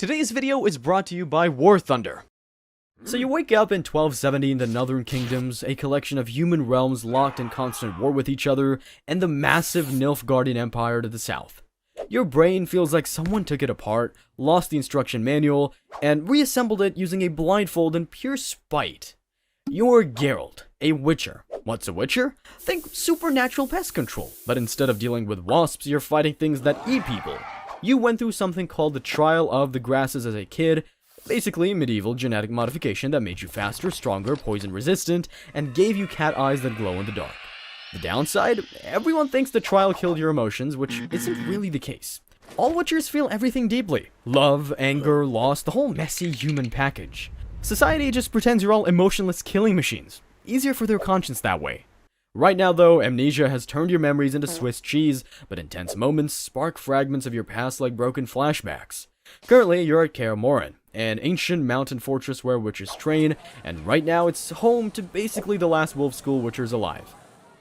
Today's video is brought to you by War Thunder. So you wake up in 1270 in the Northern Kingdoms, a collection of human realms locked in constant war with each other, and the massive Nilfgaardian Empire to the south. Your brain feels like someone took it apart, lost the instruction manual, and reassembled it using a blindfold in pure spite. You're Geralt, a witcher. What's a witcher? Think supernatural pest control, but instead of dealing with wasps, you're fighting things that eat people. You went through something called the Trial of the Grasses as a kid, basically medieval genetic modification that made you faster, stronger, poison resistant, and gave you cat eyes that glow in the dark. The downside? Everyone thinks the trial killed your emotions, which isn't really the case. All witchers feel everything deeply. Love, anger, loss, the whole messy human package. Society just pretends you're all emotionless killing machines. Easier for their conscience that way. Right now though, amnesia has turned your memories into Swiss cheese, but intense moments spark fragments of your past like broken flashbacks. Currently, you're at Kaer, an ancient mountain fortress where witches train, and right now it's home to basically the last wolf school witchers alive.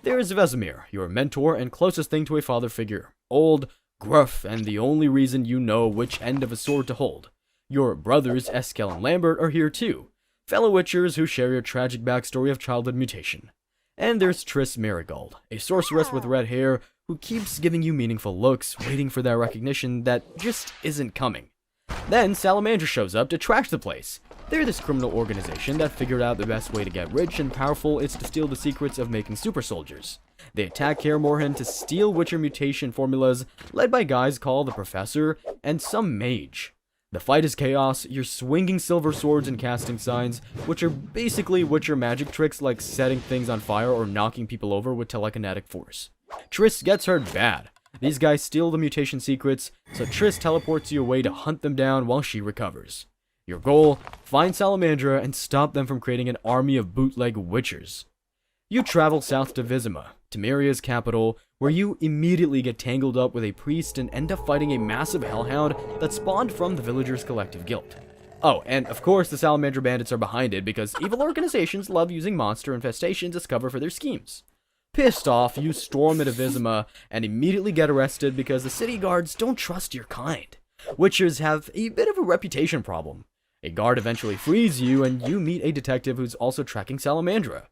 There is Vizima, your mentor and closest thing to a father figure. Old, gruff, and the only reason you know which end of a sword to hold. Your brothers, Eskel and Lambert, are here too, fellow witchers who share your tragic backstory of childhood mutation. And there's Triss Marigold, a sorceress with red hair who keeps giving you meaningful looks, waiting for that recognition that just isn't coming. Then Salamandra shows up to trash the place. They're this criminal organization that figured out the best way to get rich and powerful is to steal the secrets of making super soldiers. They attack Kaer to steal witcher mutation formulas, led by guys called the Professor and some mage. The fight is chaos, you're swinging silver swords and casting signs, which are basically witcher magic tricks like setting things on fire or knocking people over with telekinetic force. Triss gets hurt bad. These guys steal the mutation secrets, so Triss teleports you away to hunt them down while she recovers. Your goal? Find Salamandra and stop them from creating an army of bootleg witchers. You travel south to Vizima, Temeria's capital, where you immediately get tangled up with a priest and end up fighting a massive hellhound that spawned from the villagers' collective guild. Oh, and of course the Salamandra bandits are behind it because evil organizations love using monster infestations as cover for their schemes. Pissed off, you storm into Vizima and immediately get arrested because the city guards don't trust your kind. Witchers have a bit of a reputation problem. A guard eventually frees you and you meet a detective who's also tracking Salamandra.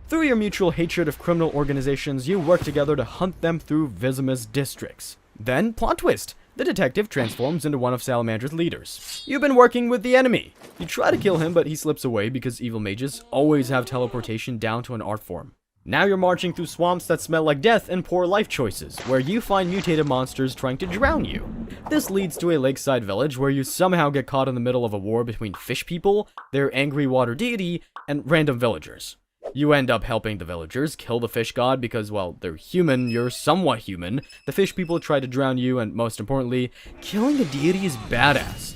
Through your mutual hatred of criminal organizations, you work together to hunt them through Vizima's districts. Then, plot twist, the detective transforms into one of Salamandra's leaders. You've been working with the enemy. You try to kill him, but he slips away because evil mages always have teleportation down to an art form. Now you're marching through swamps that smell like death and poor life choices, where you find mutated monsters trying to drown you. This leads to a lakeside village where you somehow get caught in the middle of a war between fish people, their angry water deity, and random villagers. You end up helping the villagers kill the fish god because, well, they're human, you're somewhat human, the fish people try to drown you, and most importantly, killing the deity is badass.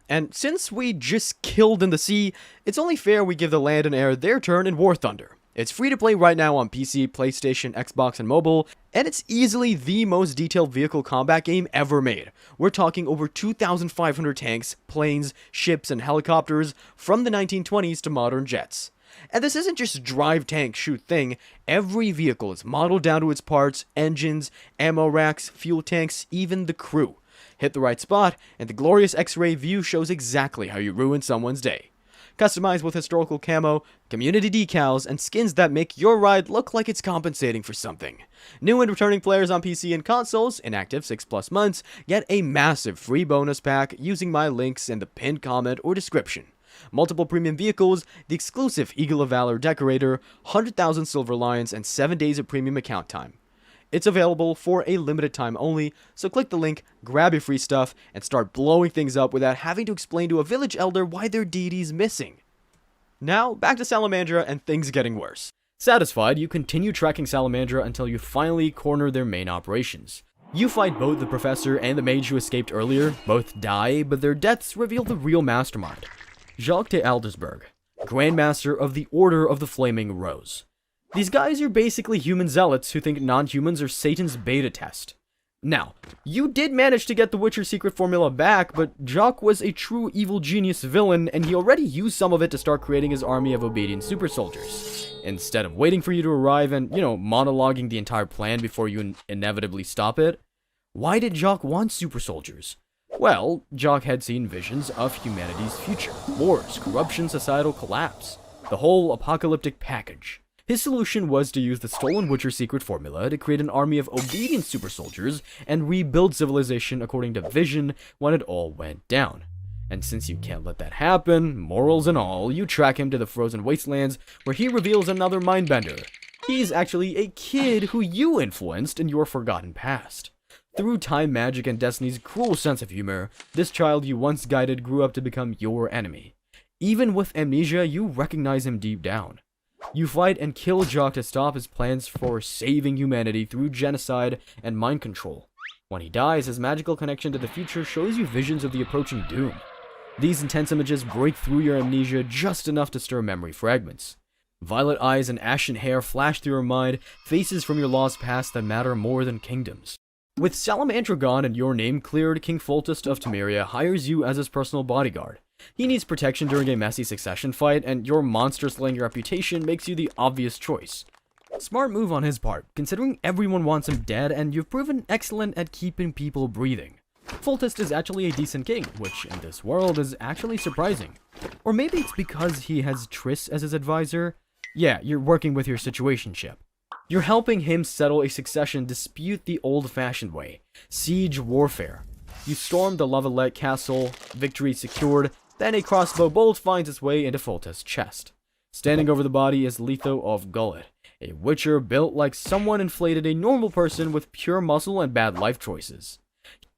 And since we just killed in the sea, it's only fair we give the land and air their turn in War Thunder. It's free to play right now on PC, PlayStation, Xbox, and mobile, and it's easily the most detailed vehicle combat game ever made. We're talking over 2,500 tanks, planes, ships, and helicopters from the 1920s to modern jets. And this isn't just drive, tank, shoot thing. Every vehicle is modeled down to its parts, engines, ammo racks, fuel tanks, even the crew. Hit the right spot, and the glorious X-ray view shows exactly how you ruin someone's day. Customized with historical camo, community decals, and skins that make your ride look like it's compensating for something. New and returning players on PC and consoles, inactive 6+ months, get a massive free bonus pack using my links in the pinned comment or description. Multiple premium vehicles, the exclusive Eagle of Valor decorator, 100,000 silver lions, and 7 days of premium account time. It's available for a limited time only, so click the link, grab your free stuff, and start blowing things up without having to explain to a village elder why their deity's missing. Now, back to Salamandra and things getting worse. Satisfied, you continue tracking Salamandra until you finally corner their main operations. You fight both the Professor and the mage who escaped earlier, both die, but their deaths reveal the real mastermind. Jacques de Aldersberg, Grandmaster of the Order of the Flaming Rose. These guys are basically human zealots who think non-humans are Satan's beta test. Now, you did manage to get the Witcher secret formula back, but Jacques was a true evil genius villain, and he already used some of it to start creating his army of obedient super soldiers. Instead of waiting for you to arrive and, monologuing the entire plan before you inevitably stop it, why did Jacques want super soldiers? Well, Jock had seen visions of humanity's future: wars, corruption, societal collapse, the whole apocalyptic package. His solution was to use the stolen Witcher secret formula to create an army of obedient super soldiers and rebuild civilization according to vision when it all went down. And since you can't let that happen, morals and all, you track him to the frozen wastelands where he reveals another mindbender. He's actually a kid who you influenced in your forgotten past. Through time magic and Destiny's cruel sense of humor, this child you once guided grew up to become your enemy. Even with amnesia, you recognize him deep down. You fight and kill Jock to stop his plans for saving humanity through genocide and mind control. When he dies, his magical connection to the future shows you visions of the approaching doom. These intense images break through your amnesia just enough to stir memory fragments. Violet eyes and ashen hair flash through your mind, faces from your lost past that matter more than kingdoms. With Salamandra gone and your name cleared, King Foltest of Temeria hires you as his personal bodyguard. He needs protection during a messy succession fight, and your monster-slaying reputation makes you the obvious choice. Smart move on his part, considering everyone wants him dead and you've proven excellent at keeping people breathing. Foltest is actually a decent king, which in this world is actually surprising. Or maybe it's because he has Triss as his advisor. Yeah, you're working with your situationship. You're helping him settle a succession dispute the old-fashioned way: siege warfare. You storm the Lavalette castle, victory secured, then a crossbow bolt finds its way into Foltest's chest. Standing over the body is Letho of Gullet, a witcher built like someone inflated a normal person with pure muscle and bad life choices.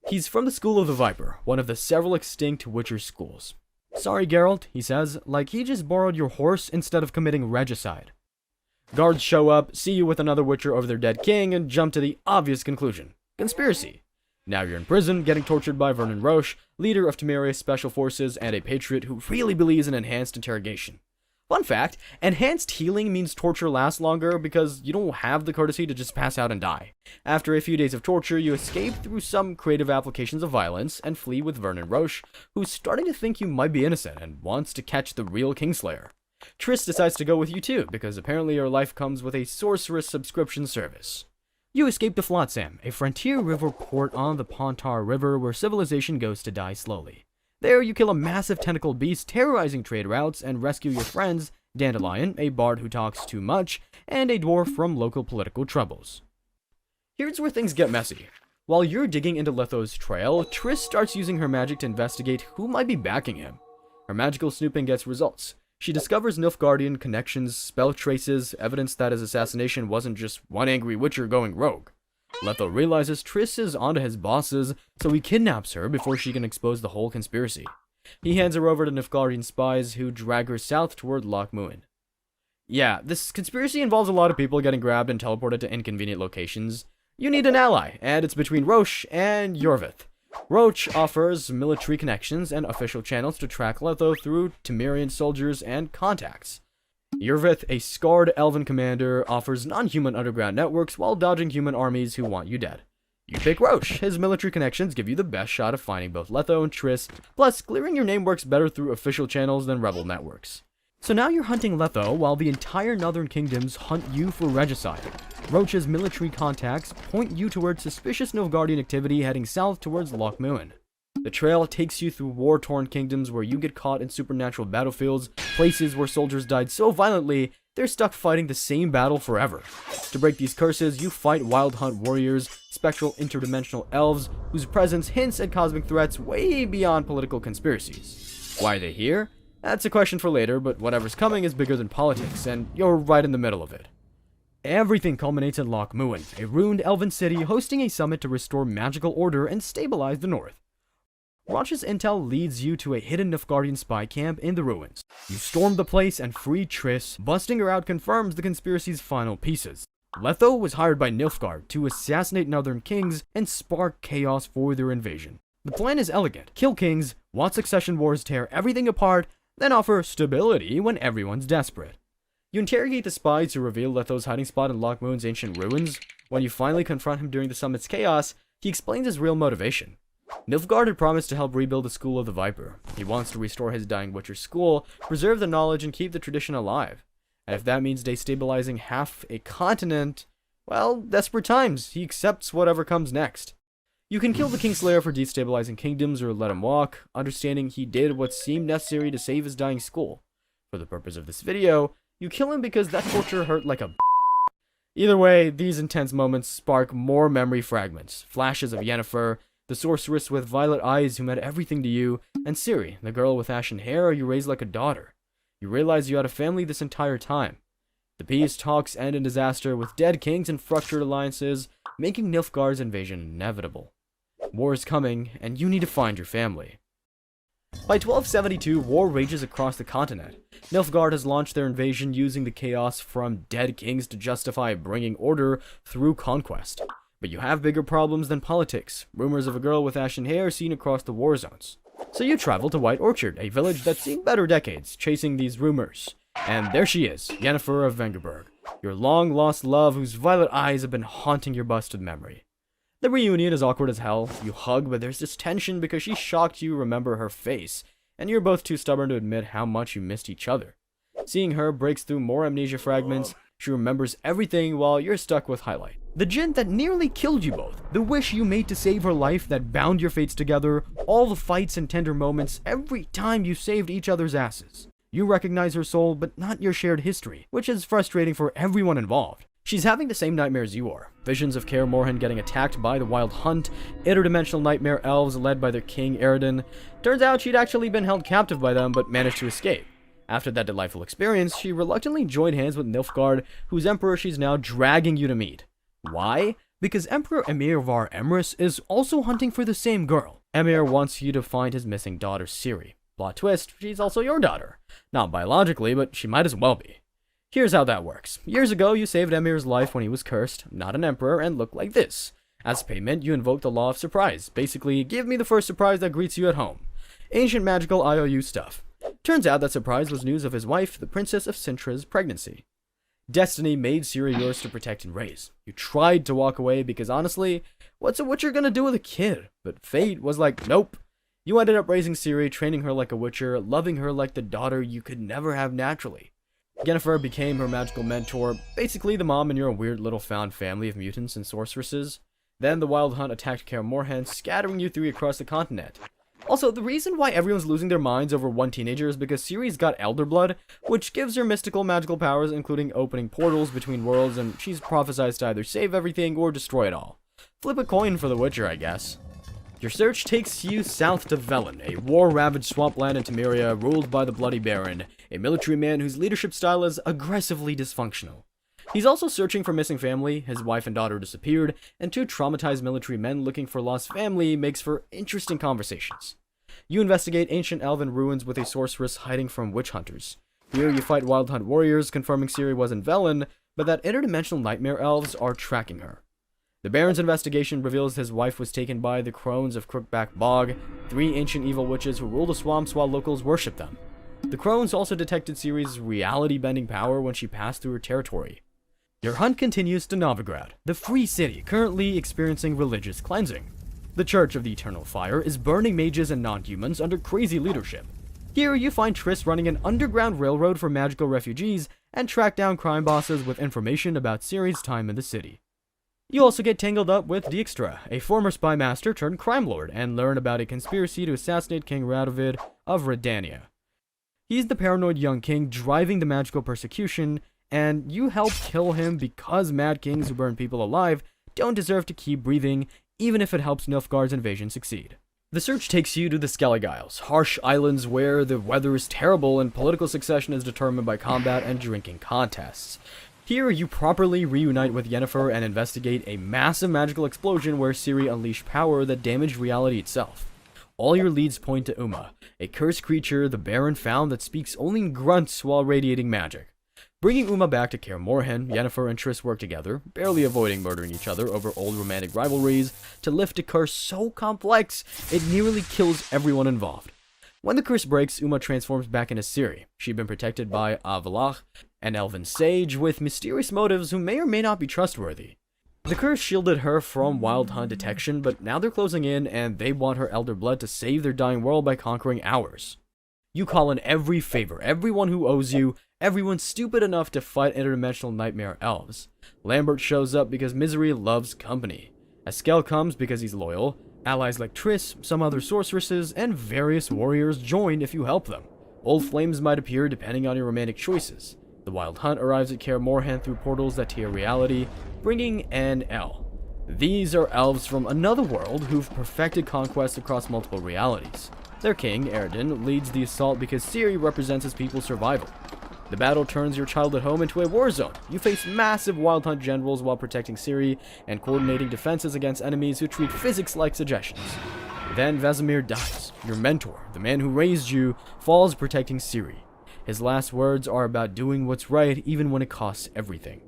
He's from the School of the Viper, one of the several extinct witcher schools. "Sorry, Geralt," he says, like he just borrowed your horse instead of committing regicide. Guards show up, see you with another witcher over their dead king, and jump to the obvious conclusion: conspiracy. Now you're in prison, getting tortured by Vernon Roche, leader of Temeria's special forces and a patriot who really believes in enhanced interrogation. Fun fact, enhanced healing means torture lasts longer because you don't have the courtesy to just pass out and die. After a few days of torture, you escape through some creative applications of violence and flee with Vernon Roche, who's starting to think you might be innocent and wants to catch the real Kingslayer. Triss decides to go with you too, because apparently your life comes with a sorceress subscription service. You escape to Flotsam, a frontier river port on the Pontar River where civilization goes to die slowly. There you kill a massive tentacled beast terrorizing trade routes and rescue your friends, Dandelion, a bard who talks too much, and a dwarf from local political troubles. Here's where things get messy. While you're digging into Letho's trail, Triss starts using her magic to investigate who might be backing him. Her magical snooping gets results. She discovers Nilfgaardian connections, spell traces, evidence that his assassination wasn't just one angry witcher going rogue. Letho realizes Triss is onto his bosses, so he kidnaps her before she can expose the whole conspiracy. He hands her over to Nilfgaardian spies who drag her south toward Loch Muin. Yeah, this conspiracy involves a lot of people getting grabbed and teleported to inconvenient locations. You need an ally, and it's between Roche and Yorvith. Roche offers military connections and official channels to track Letho through Temerian soldiers and contacts. Yorvith, a scarred elven commander, offers non-human underground networks while dodging human armies who want you dead. You pick Roche. His military connections give you the best shot of finding both Letho and Triss, plus clearing your name works better through official channels than rebel networks. So now you're hunting Letho while the entire Northern Kingdoms hunt you for regicide. Roche's military contacts point you towards suspicious Nilfgaardian activity heading south towards Loch Muin. The trail takes you through war-torn kingdoms where you get caught in supernatural battlefields, places where soldiers died so violently they're stuck fighting the same battle forever. To break these curses, you fight wild hunt warriors, spectral interdimensional elves, whose presence hints at cosmic threats way beyond political conspiracies. Why are they here? That's a question for later, but whatever's coming is bigger than politics, and you're right in the middle of it. Everything culminates in Loch Muin, a ruined elven city hosting a summit to restore magical order and stabilize the north. Roche's intel leads you to a hidden Nilfgaardian spy camp in the ruins. You storm the place and free Triss. Busting her out confirms the conspiracy's final pieces. Letho was hired by Nilfgaard to assassinate northern kings and spark chaos for their invasion. The plan is elegant: kill kings, watch succession wars tear everything apart, then offer stability when everyone's desperate. You interrogate the spies who reveal Letho's hiding spot in Loch Muin's ancient ruins. When you finally confront him during the summit's chaos, he explains his real motivation. Nilfgaard had promised to help rebuild the School of the Viper. He wants to restore his dying Witcher school, preserve the knowledge, and keep the tradition alive. And if that means destabilizing half a continent, well, desperate times. He accepts whatever comes next. You can kill the Kingslayer for destabilizing kingdoms or let him walk, understanding he did what seemed necessary to save his dying school. For the purpose of this video, you kill him because that torture hurt like a Either way, these intense moments spark more memory fragments, flashes of Yennefer, the sorceress with violet eyes who meant everything to you, and Ciri, the girl with ashen hair you raised like a daughter. You realize you had a family this entire time. The peace talks end in disaster with dead kings and fractured alliances, making Nilfgaard's invasion inevitable. War is coming, and you need to find your family. By 1272, war rages across the continent. Nilfgaard has launched their invasion using the chaos from dead kings to justify bringing order through conquest. But you have bigger problems than politics, rumors of a girl with ashen hair seen across the war zones. So you travel to White Orchard, a village that's seen better decades, chasing these rumors. And there she is, Yennefer of Vengerberg, your long-lost love whose violet eyes have been haunting your busted memory. The reunion is awkward as hell. You hug, but there's this tension because she's shocked you remember her face, and you're both too stubborn to admit how much you missed each other. Seeing her breaks through more amnesia fragments. She remembers everything while you're stuck with highlight. The gin that nearly killed you both, the wish you made to save her life that bound your fates together, all the fights and tender moments every time you saved each other's asses. You recognize her soul, but not your shared history, which is frustrating for everyone involved. She's having the same nightmares you are. Visions of Kaer Morhen getting attacked by the Wild Hunt, interdimensional nightmare elves led by their king Eredin. Turns out she'd actually been held captive by them, but managed to escape. After that delightful experience, she reluctantly joined hands with Nilfgaard, whose emperor she's now dragging you to meet. Why? Because Emperor Emhyr var Emrys is also hunting for the same girl. Emhyr wants you to find his missing daughter Ciri. Plot twist, she's also your daughter. Not biologically, but she might as well be. Here's how that works. Years ago, you saved Emhyr's life when he was cursed, not an emperor, and looked like this. As payment, you invoke the law of surprise. Basically, give me the first surprise that greets you at home. Ancient magical IOU stuff. Turns out that surprise was news of his wife, the Princess of Cintra's pregnancy. Destiny made Ciri yours to protect and raise. You tried to walk away because honestly, what's a witcher gonna do with a kid? But fate was like, nope. You ended up raising Ciri, training her like a witcher, loving her like the daughter you could never have naturally. Yennefer became her magical mentor, basically the mom in your weird little found family of mutants and sorceresses. Then the Wild Hunt attacked Kaer Morhen, scattering you three across the continent. Also, the reason why everyone's losing their minds over one teenager is because Ciri's got Elder Blood, which gives her mystical magical powers, including opening portals between worlds, and she's prophesied to either save everything or destroy it all. Flip a coin for the Witcher, I guess. Your search takes you south to Velen, a war-ravaged swampland in Temeria ruled by the Bloody Baron, a military man whose leadership style is aggressively dysfunctional. He's also searching for missing family, his wife and daughter disappeared, and two traumatized military men looking for lost family makes for interesting conversations. You investigate ancient elven ruins with a sorceress hiding from witch hunters. Here you fight Wild Hunt warriors, confirming Ciri was in Velen, but that interdimensional nightmare elves are tracking her. The Baron's investigation reveals his wife was taken by the Crones of Crookback Bog, three ancient evil witches who rule the swamps while locals worship them. The Crones also detected Ciri's reality-bending power when she passed through her territory. Your hunt continues to Novigrad, the free city currently experiencing religious cleansing. The Church of the Eternal Fire is burning mages and non-humans under crazy leadership. Here you find Triss running an underground railroad for magical refugees and track down crime bosses with information about Ciri's time in the city. You also get tangled up with Dijkstra, a former spy master turned crime lord, and learn about a conspiracy to assassinate King Radovid of Redania. He's the paranoid young king driving the magical persecution, and you help kill him because mad kings who burn people alive don't deserve to keep breathing, even if it helps Nilfgaard's invasion succeed. The search takes you to the Skellig Isles, harsh islands where the weather is terrible and political succession is determined by combat and drinking contests. Here, you properly reunite with Yennefer and investigate a massive magical explosion where Ciri unleashed power that damaged reality itself. All your leads point to Uma, a cursed creature the Baron found that speaks only in grunts while radiating magic. Bringing Uma back to Kaer Morhen, Yennefer and Triss work together, barely avoiding murdering each other over old romantic rivalries, to lift a curse so complex it nearly kills everyone involved. When the curse breaks, Uma transforms back into Ciri. She'd been protected by Avallac'h, an elven sage with mysterious motives who may or may not be trustworthy. The curse shielded her from Wild Hunt detection, but now they're closing in and they want her elder blood to save their dying world by conquering ours. You call in every favor, everyone who owes you, everyone stupid enough to fight interdimensional nightmare elves. Lambert shows up because misery loves company. Eskel comes because he's loyal. Allies like Triss, some other sorceresses, and various warriors join if you help them. Old flames might appear depending on your romantic choices. The Wild Hunt arrives at Kaer Morhen through portals that tier reality, bringing NL. These are elves from another world who've perfected conquest across multiple realities. Their king, Eredin, leads the assault because Ciri represents his people's survival. The battle turns your childhood home into a war zone. You face massive Wild Hunt generals while protecting Ciri and coordinating defenses against enemies who treat physics like suggestions. Then Vesemir dies. Your mentor, the man who raised you, falls protecting Ciri. His last words are about doing what's right even when it costs everything.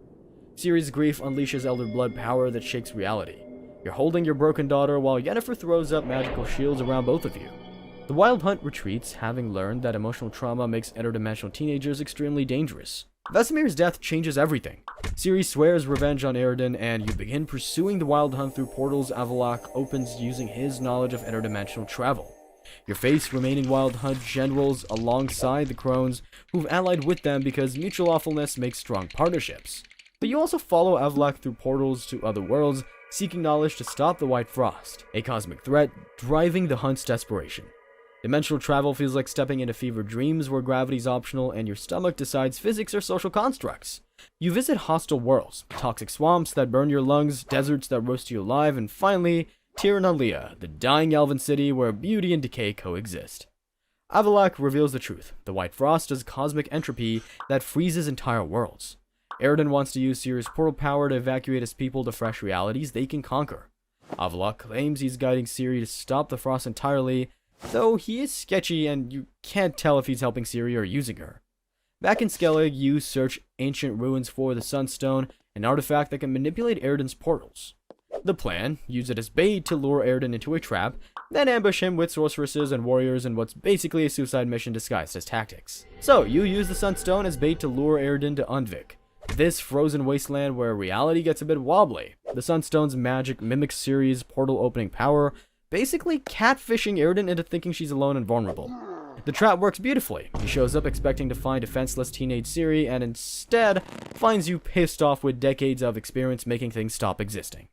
Ciri's grief unleashes Elder Blood power that shakes reality. You're holding your broken daughter while Yennefer throws up magical shields around both of you. The Wild Hunt retreats, having learned that emotional trauma makes interdimensional teenagers extremely dangerous. Vesemir's death changes everything. Ciri swears revenge on Eredin, and you begin pursuing the Wild Hunt through portals Avallac'h opens using his knowledge of interdimensional travel. You face remaining Wild Hunt generals alongside the Crones, who've allied with them because mutual awfulness makes strong partnerships. But you also follow Avallac'h through portals to other worlds, seeking knowledge to stop the White Frost, a cosmic threat driving the Hunt's desperation. Dimensional travel feels like stepping into fever dreams where gravity's optional and your stomach decides physics are social constructs. You visit hostile worlds, toxic swamps that burn your lungs, deserts that roast you alive, and finally, Tir Nalia, the dying elven city where beauty and decay coexist. Avallac'h reveals the truth. The White Frost is cosmic entropy that freezes entire worlds. Eredin wants to use Ciri's portal power to evacuate his people to fresh realities they can conquer. Avallac'h claims he's guiding Ciri to stop the frost entirely, though he is sketchy and you can't tell if he's helping Ciri or using her. Back in Skellig, you search ancient ruins for the Sunstone, an artifact that can manipulate Eredin's portals. The plan, use it as bait to lure Eredin into a trap, then ambush him with sorceresses and warriors in what's basically a suicide mission disguised as tactics. So, you use the Sunstone as bait to lure Eredin to Undvik, this frozen wasteland where reality gets a bit wobbly. The Sunstone's magic mimics Ciri's portal opening power, basically catfishing Eredin into thinking she's alone and vulnerable. The trap works beautifully. He shows up expecting to find defenseless teenage Ciri and instead finds you pissed off with decades of experience making things stop existing.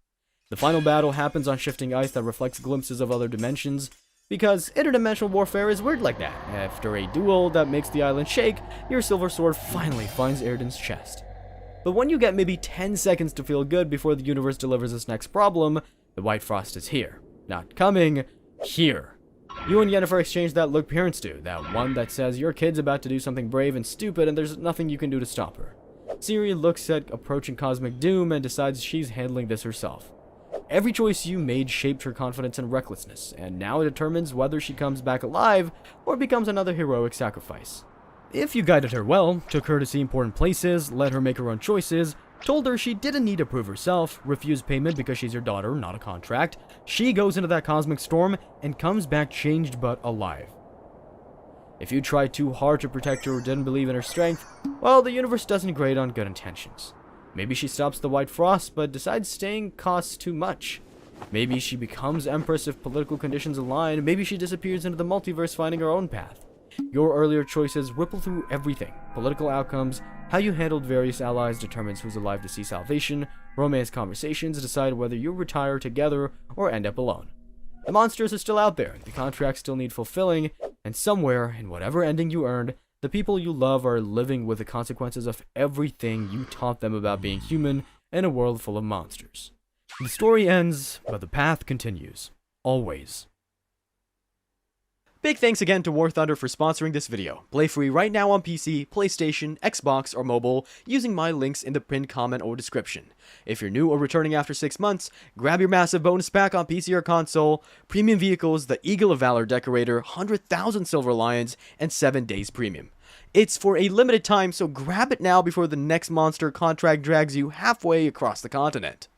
The final battle happens on shifting ice that reflects glimpses of other dimensions, because interdimensional warfare is weird like that. After a duel that makes the island shake, your silver sword finally finds Eredin's chest. But when you get maybe 10 seconds to feel good before the universe delivers its next problem, the White Frost is here. Not coming, here. You and Yennefer exchange that look parents do, that one that says your kid's about to do something brave and stupid and there's nothing you can do to stop her. Ciri looks at approaching cosmic doom and decides she's handling this herself. Every choice you made shaped her confidence and recklessness, and now it determines whether she comes back alive or becomes another heroic sacrifice. If you guided her well, took her to see important places, let her make her own choices, told her she didn't need to prove herself, refused payment because she's your daughter, not a contract, she goes into that cosmic storm and comes back changed but alive. If you tried too hard to protect her or didn't believe in her strength, well, the universe doesn't grade on good intentions. Maybe she stops the White Frost, but decides staying costs too much. Maybe she becomes Empress if political conditions align. Maybe she disappears into the multiverse finding her own path. Your earlier choices ripple through everything. Political outcomes, how you handled various allies determines who's alive to see salvation. Romance conversations decide whether you retire together or end up alone. The monsters are still out there, the contracts still need fulfilling, and somewhere, in whatever ending you earned, the people you love are living with the consequences of everything you taught them about being human in a world full of monsters. The story ends, but the path continues. Always. Big thanks again to War Thunder for sponsoring this video. Play free right now on PC, PlayStation, Xbox, or mobile using my links in the pinned comment or description. If you're new or returning after 6 months, grab your massive bonus pack on PC or console, premium vehicles, the Eagle of Valor decorator, 100,000 silver lions, and 7 days premium. It's for a limited time, so grab it now before the next monster contract drags you halfway across the continent.